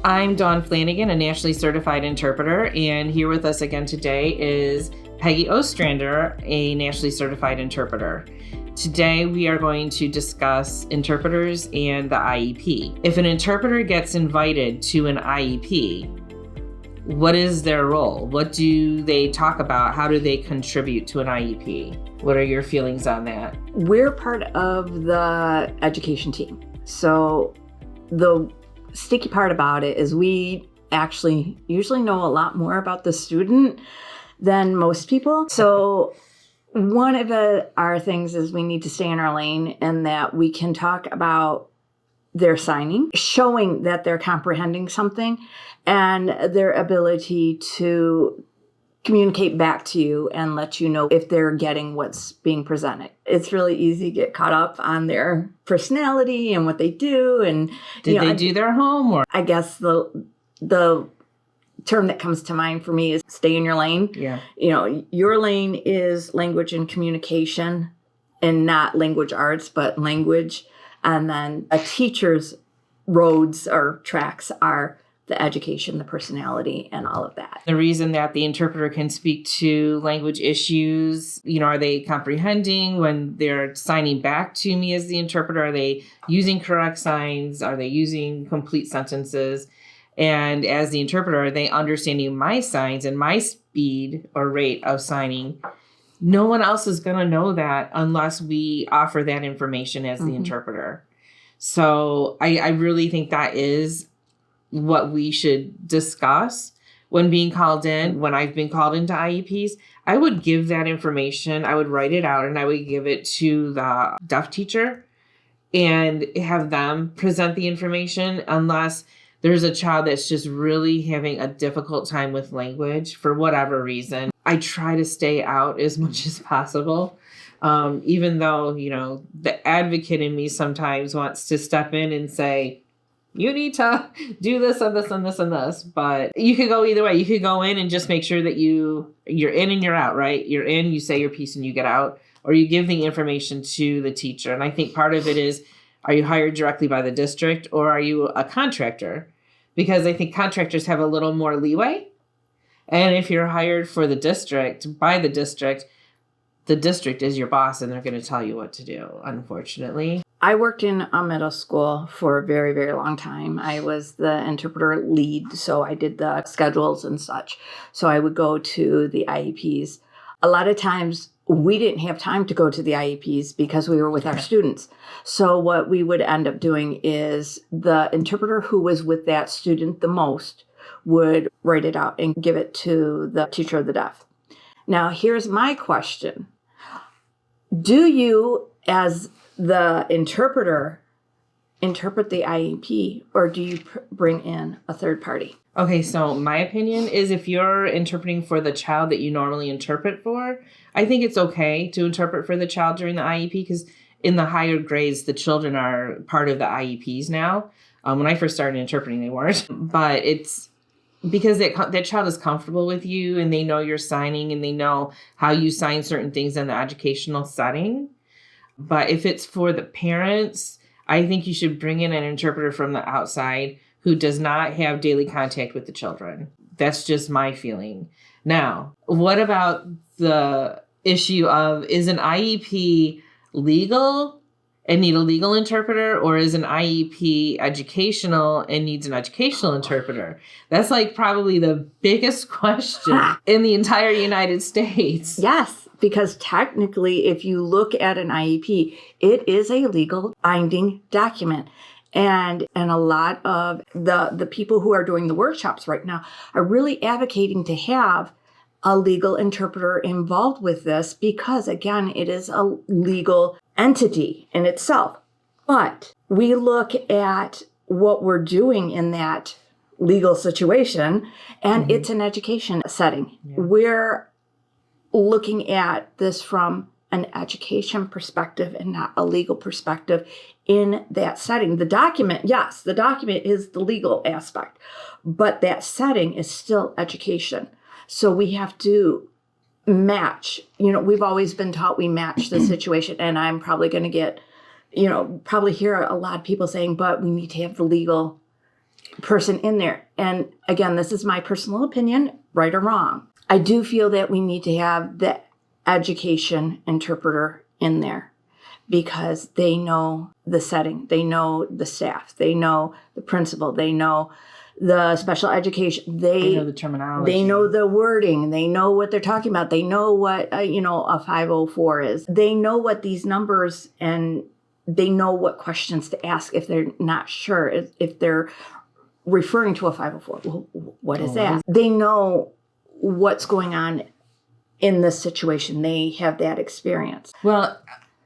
I'm Dawn Flanagan, a nationally certified interpreter, and here with us again today is Peggy Ostrander, a nationally certified interpreter. Today we are going to discuss interpreters and the IEP. If an interpreter gets invited to an IEP, what is their role? What do they talk about? How do they contribute to an IEP? What are your feelings on that? We're part of the education team. So the sticky part about it is we actually usually know a lot more about the student than most people. So one of our things is we need to stay in our lane and that we can talk about their signing, showing that they're comprehending something and their ability to communicate back to you and let you know if they're getting what's being presented. It's really easy to get caught up on their personality and what they do. And Did they do their homework? I guess the term that comes to mind for me is stay in your lane. Yeah. Your lane is language and communication and not language arts, but language. And then a teacher's roads or tracks are the education, the personality, and all of that. The reason that the interpreter can speak to language issues, are they comprehending when they're signing back to me as the interpreter? Are they using correct signs? Are they using complete sentences? And as the interpreter, are they understanding my signs and my speed or rate of signing? No one else is going to know that unless we offer that information as the interpreter. So I really think that is what we should discuss when being called in. When I've been called into IEPs, I would give that information. I would write it out and I would give it to the deaf teacher and have them present the information unless there's a child that's just really having a difficult time with language for whatever reason. I try to stay out as much as possible. Even though, the advocate in me sometimes wants to step in and say, you need to do this and this and this and this. But you could go either way. You could go in and just make sure that you're in and you're out, right? You're in, you say your piece and you get out. Or you give the information to the teacher. And I think part of it is, are you hired directly by the district or are you a contractor? Because I think contractors have a little more leeway. And if you're hired for the district, by the district is your boss and they're going to tell you what to do, unfortunately. I worked in a middle school for a very, very long time. I was the interpreter lead, so I did the schedules and such. So I would go to the IEPs. A lot of times we didn't have time to go to the IEPs because we were with our students. So what we would end up doing is the interpreter who was with that student the most would write it out and give it to the teacher of the deaf. Now, here's my question. Do you, as the interpreter, interpret the IEP, or do you bring in a third party? Okay, so my opinion is if you're interpreting for the child that you normally interpret for, I think it's okay to interpret for the child during the IEP because in the higher grades, the children are part of the IEPs now. When I first started interpreting, they weren't. But it's because that child is comfortable with you and they know you're signing and they know how you sign certain things in the educational setting. But if it's for the parents, I think you should bring in an interpreter from the outside who does not have daily contact with the children. That's just my feeling. Now, what about the issue of, is an IEP legal and need a legal interpreter, or is an IEP educational and needs an educational interpreter? That's like probably the biggest question in the entire United States. Yes, because technically, if you look at an IEP, it is a legal binding document. And a lot of the people who are doing the workshops right now are really advocating to have a legal interpreter involved with this because, again, it is a legal entity in itself. But we look at what we're doing in that legal situation, and it's an education setting. Yeah. We're looking at this from an education perspective and not a legal perspective in that setting. The document, yes, the document is the legal aspect, but that setting is still education. So we have to match. We've always been taught we match the situation, and I'm probably going to get, probably hear a lot of people saying, but we need to have the legal person in there. And again, this is my personal opinion, right or wrong. I do feel that we need to have the education interpreter in there because they know the setting, they know the staff, they know the principal, they know the special education. They know the terminology. They know the wording. They know what they're talking about. They know what, a 504 is. They know what these numbers, and they know what questions to ask if they're not sure, if they're referring to a 504. Well, what is that? They know what's going on in this situation. They have that experience. Well,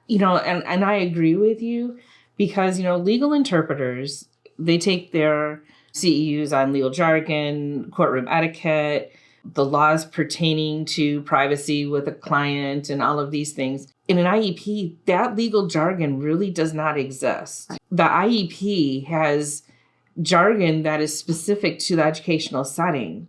and I agree with you because, legal interpreters, they take their CEUs on legal jargon, courtroom etiquette, the laws pertaining to privacy with a client, and all of these things. In an IEP, that legal jargon really does not exist. The IEP has jargon that is specific to the educational setting.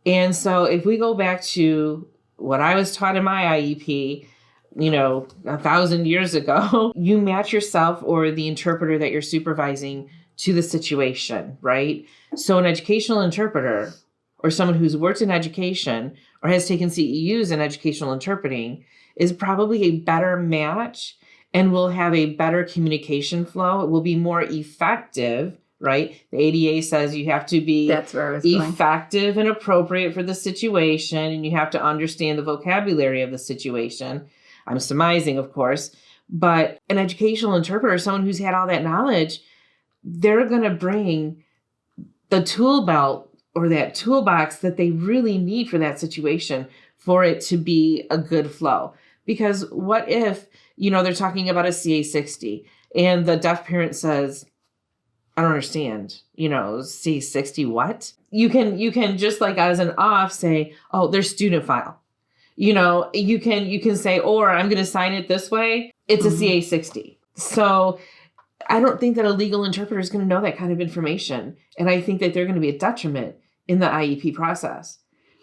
And so if we go back to what I was taught in my IEP, 1,000 years ago, you match yourself or the interpreter that you're supervising to the situation, right? So an educational interpreter or someone who's worked in education or has taken CEUs in educational interpreting is probably a better match and will have a better communication flow. It will be more effective, right? The ADA says you have to be effective and appropriate for the situation, and you have to understand the vocabulary of the situation. I'm surmising, of course, but an educational interpreter, someone who's had all that knowledge, they're going to bring the tool belt or that toolbox that they really need for that situation for it to be a good flow. Because what if, they're talking about a CA60 and the deaf parent says, I don't understand, CA60 what? You can just like as an off say, oh, there's student file. You can say, or I'm going to sign it this way. It's a CA60. So I don't think that a legal interpreter is going to know that kind of information. And I think that they're going to be a detriment in the IEP process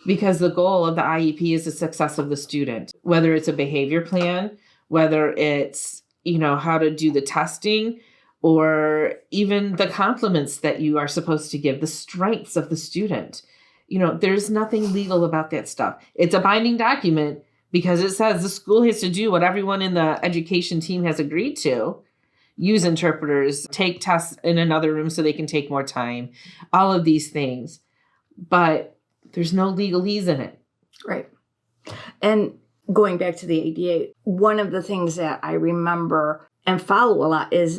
because the goal of the IEP is the success of the student, whether it's a behavior plan, whether it's, how to do the testing, or even the compliments that you are supposed to give, the strengths of the student. There's nothing legal about that stuff. It's a binding document because it says the school has to do what everyone in the education team has agreed to. Use interpreters, take tests in another room so they can take more time, all of these things. But there's no legalese in it. Right. And going back to the ADA, one of the things that I remember and follow a lot is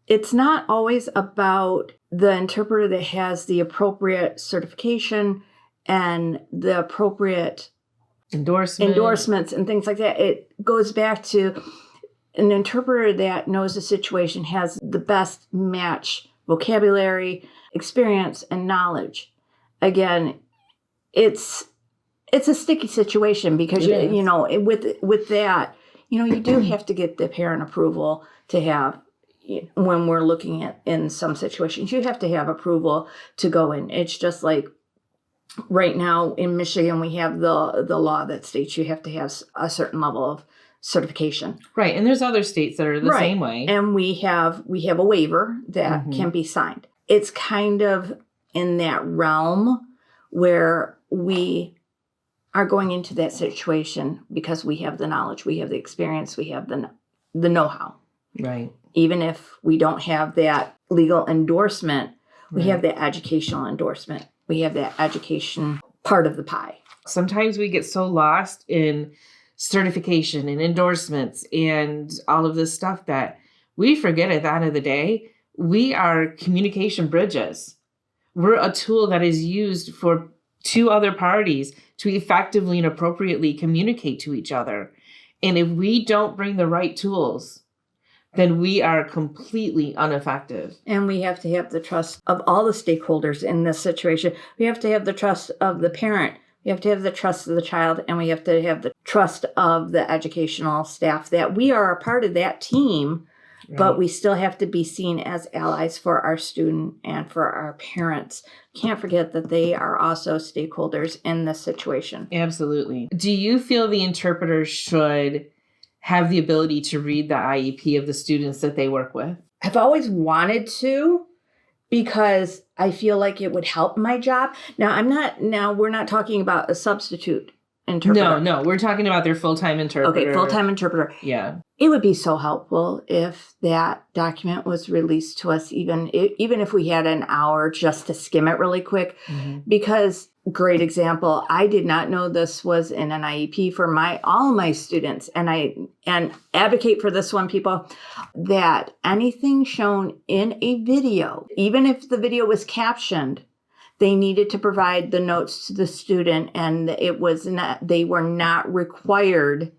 it's not always about the interpreter that has the appropriate certification and the appropriate endorsements and things like that. It goes back to an interpreter that knows the situation, has the best match vocabulary, experience, and knowledge. Again, it's a sticky situation because with that, you do have to get the parent approval to have, when we're looking at in some situations, you have to have approval to go in. It's just like right now in Michigan, we have the law that states you have to have a certain level of certification. Right. And there's other states that are the same way. And we have a waiver that can be signed. It's kind of in that realm where we are going into that situation because we have the knowledge, we have the experience, we have the know-how. Right. Even if we don't have that legal endorsement, we have that educational endorsement. We have that education part of the pie. Sometimes we get so lost in certification and endorsements and all of this stuff that we forget at the end of the day, we are communication bridges. We're a tool that is used for two other parties to effectively and appropriately communicate to each other. And if we don't bring the right tools, then we are completely ineffective. And we have to have the trust of all the stakeholders in this situation. We have to have the trust of the parent. We have to have the trust of the child, and we have to have the trust of the educational staff that we are a part of that team, right. But we still have to be seen as allies for our student and for our parents. Can't forget that they are also stakeholders in this situation. Absolutely. Do you feel the interpreter should have the ability to read the IEP of the students that they work with? I've always wanted to. because I feel like it would help my job. Now we're not talking about a substitute interpreter. No, we're talking about their full-time interpreter. Okay, full-time interpreter. Yeah. It would be so helpful if that document was released to us, even if we had an hour just to skim it really quick. Mm-hmm. Because, great example, I did not know this was in an IEP for all my students. And advocate for this one, people, that anything shown in a video, even if the video was captioned, they needed to provide the notes to the student, and they were not required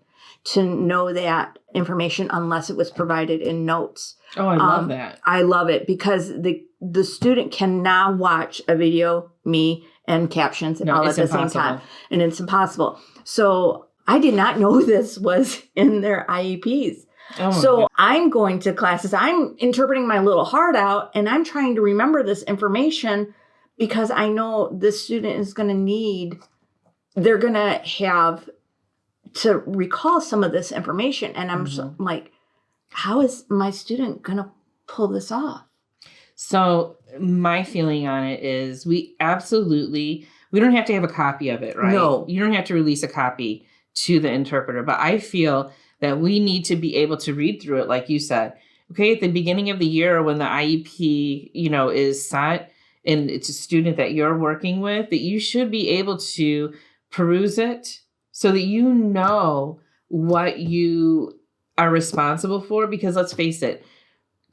to know that information unless it was provided in notes. Oh, I love that. I love it because the student can now watch a video, me, and captions all at the same time. And it's impossible. So I did not know this was in their IEPs. Oh, so I'm going to classes, I'm interpreting my little heart out, and I'm trying to remember this information because I know this student is going to they're going to have to recall some of this information. And I'm like, how is my student going to pull this off? So my feeling on it is we don't have to have a copy of it, right? No. You don't have to release a copy to the interpreter, but I feel that we need to be able to read through it, like you said. Okay, at the beginning of the year when the IEP, is set and it's a student that you're working with, that you should be able to peruse it so that you know what you are responsible for. Because let's face it,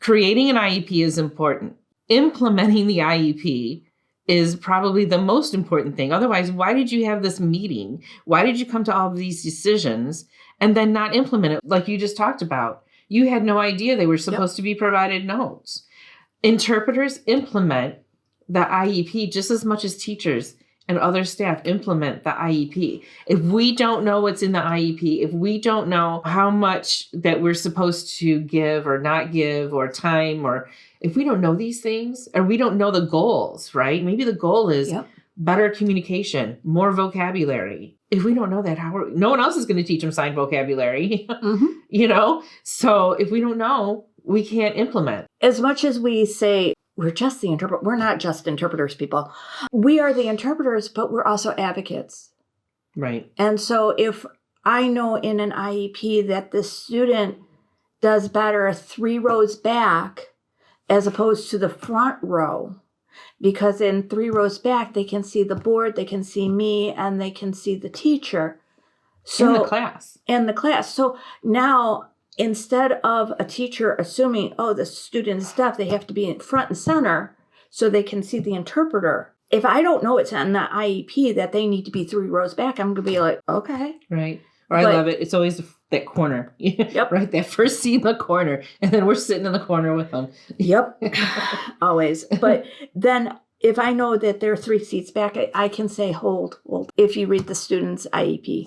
creating an IEP is important. Implementing the IEP is probably the most important thing. Otherwise, why did you have this meeting? Why did you come to all of these decisions and then not implement it like you just talked about? You had no idea they were supposed to be provided notes. Interpreters implement the IEP just as much as teachers and other staff implement the IEP. If we don't know what's in the IEP, if we don't know how much that we're supposed to give or not give or time, or if we don't know these things, or we don't know the goals, right? Maybe the goal is better communication, more vocabulary. If we don't know that, no one else is going to teach them signed vocabulary, So if we don't know, we can't implement. As much as we say, we're just the interpreter. We're not just interpreters, people. We are the interpreters, but we're also advocates. Right. And so if I know in an IEP that the student does better 3 rows back as opposed to the front row, because in 3 rows back, they can see the board, they can see me, and they can see the teacher. So, in the class. So now, instead of a teacher assuming, the student's deaf, they have to be in front and center so they can see the interpreter. If I don't know it's on the IEP that they need to be 3 rows back, I'm going to be like, okay. Right. Or I love it. It's always that corner. Yep. Right. That first seat in the corner. And then we're sitting in the corner with them. Yep. Always. But then if I know that they're 3 seats back, I can say, hold. If you read the student's IEP,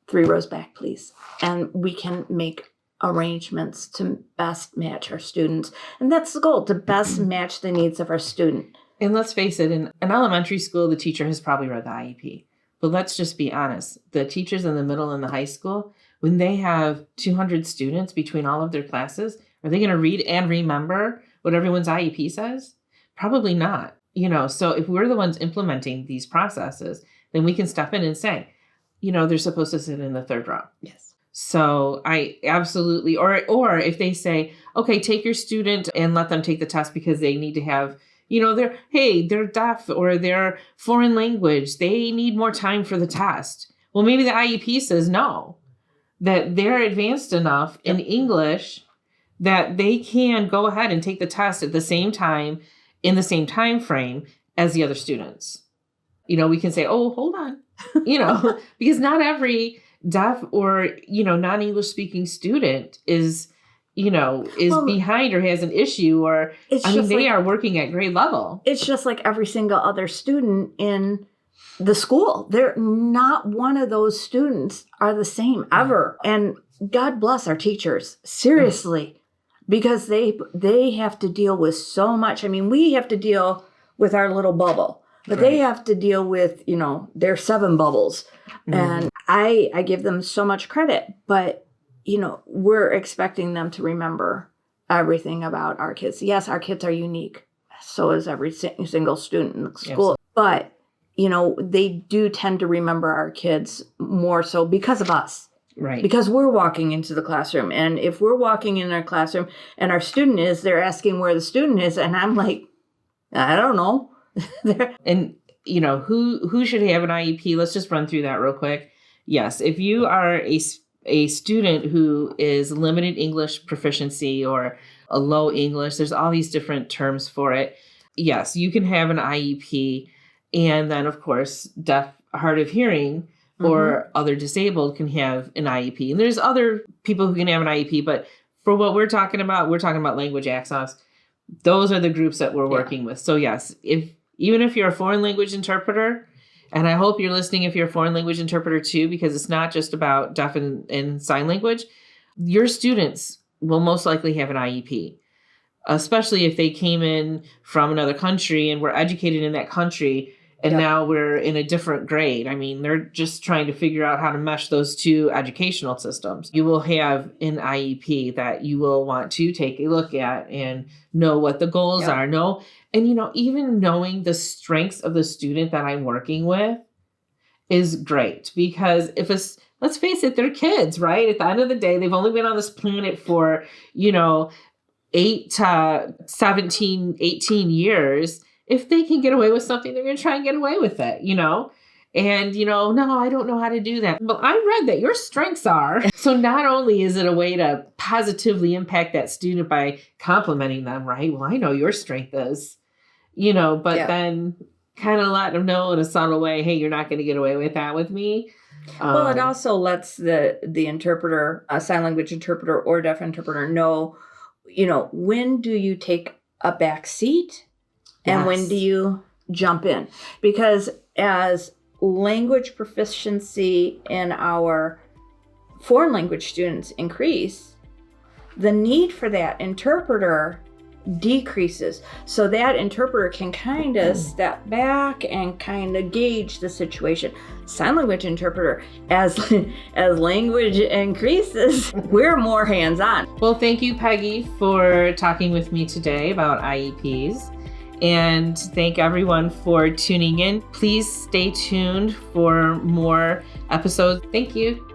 3 rows back, please. And we can make arrangements to best match our students. And that's the goal, to best match the needs of our student. And let's face it, in an elementary school, the teacher has probably read the IEP. But let's just be honest. The teachers in the middle and the high school, when they have 200 students between all of their classes, are they going to read and remember what everyone's IEP says? Probably not. So if we're the ones implementing these processes, then we can step in and say, they're supposed to sit in the 3rd row. Yes. So I absolutely, or if they say, okay, take your student and let them take the test because they need to have, they're deaf or they're foreign language. They need more time for the test. Well, maybe the IEP says no, that they're advanced enough in English that they can go ahead and take the test at the same time, in the same time frame as the other students. We can say, oh, hold on, because not every deaf or, non-English speaking student is behind or has an issue, or, they are working at grade level. It's just like every single other student in the school. They're not one of those students are the same ever. And God bless our teachers, seriously, because they have to deal with so much. We have to deal with our little bubble, but they have to deal with, their 7 bubbles. Mm-hmm. And I give them so much credit, but, we're expecting them to remember everything about our kids. Yes, our kids are unique. So is every single student in the school. Yes. But, they do tend to remember our kids more so because of us. Right. Because we're walking into the classroom. And if we're walking in our classroom and our student is, they're asking where the student is. And I'm like, I don't know. And, who should have an IEP? Let's just run through that real quick. Yes. If you are a student who is limited English proficiency or a low English, there's all these different terms for it. Yes, you can have an IEP. And then, of course, deaf, hard of hearing, or other disabled can have an IEP. And there's other people who can have an IEP, but for what we're talking about language access. Those are the groups that we're working with. So yes, even if you're a foreign language interpreter, and I hope you're listening if you're a foreign language interpreter too, because it's not just about deaf and sign language, your students will most likely have an IEP, especially if they came in from another country and were educated in that country. And now we're in a different grade. I mean, they're just trying to figure out how to mesh those two educational systems. You will have an IEP that you will want to take a look at and know what the goals are. And, even knowing the strengths of the student that I'm working with is great, because let's face it, they're kids, right? At the end of the day, they've only been on this planet for, 8 to 17, 18 years. If they can get away with something, they're going to try and get away with it, And, no, I don't know how to do that. Well, I read that your strengths are. So not only is it a way to positively impact that student by complimenting them, right? Well, I know your strength is, but then kind of let them know in a subtle way, hey, you're not going to get away with that with me. Well, it also lets the interpreter, a sign language interpreter or deaf interpreter know, when do you take a back seat? And when do you jump in? Because as language proficiency in our foreign language students increase, the need for that interpreter decreases. So that interpreter can kind of step back and kind of gauge the situation. Sign language interpreter, as language increases, we're more hands-on. Well, thank you, Peggy, for talking with me today about IEPs. And thank everyone for tuning in. Please stay tuned for more episodes. Thank you.